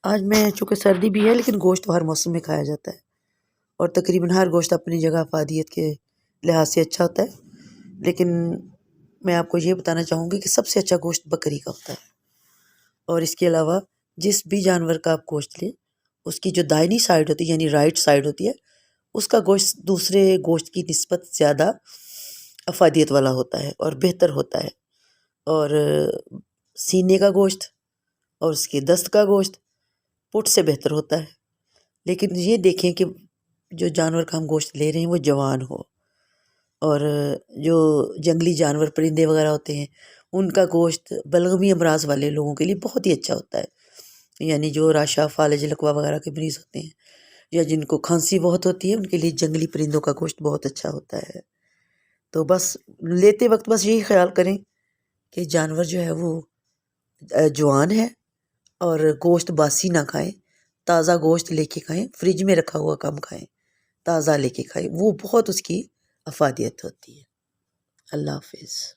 آج میں چونکہ سردی بھی ہے لیکن گوشت تو ہر موسم میں کھایا جاتا ہے، اور تقریباً ہر گوشت اپنی جگہ افادیت کے لحاظ سے اچھا ہوتا ہے، لیکن میں آپ کو یہ بتانا چاہوں گی کہ سب سے اچھا گوشت بکری کا ہوتا ہے۔ اور اس کے علاوہ جس بھی جانور کا آپ گوشت لیں، اس کی جو دائنی سائڈ ہوتی ہے یعنی رائٹ سائڈ ہوتی ہے، اس کا گوشت دوسرے گوشت کی نسبت زیادہ افادیت والا ہوتا ہے اور بہتر ہوتا ہے۔ اور سینے کا گوشت اور اس کے دست کا گوشت پٹ سے بہتر ہوتا ہے، لیکن یہ دیکھیں کہ جو جانور کا ہم گوشت لے رہے ہیں وہ جوان ہو، اور جو جنگلی جانور پرندے وغیرہ ہوتے ہیں ان کا گوشت بلغمی امراض والے لوگوں کے لیے بہت ہی اچھا ہوتا ہے، یعنی جو راشا فالج لقوا وغیرہ کے مریض ہوتے ہیں یا جن کو کھانسی بہت ہوتی ہے ان کے لیے جنگلی پرندوں کا گوشت بہت اچھا ہوتا ہے۔ تو بس لیتے وقت بس یہی خیال کریں کہ جانور جو ہے وہ جوان ہے، اور گوشت باسی نہ کھائیں، تازہ گوشت لے کے کھائیں، فریج میں رکھا ہوا کم کھائیں، تازہ لے کے کھائیں، وہ بہت اس کی افادیت ہوتی ہے۔ اللہ حافظ۔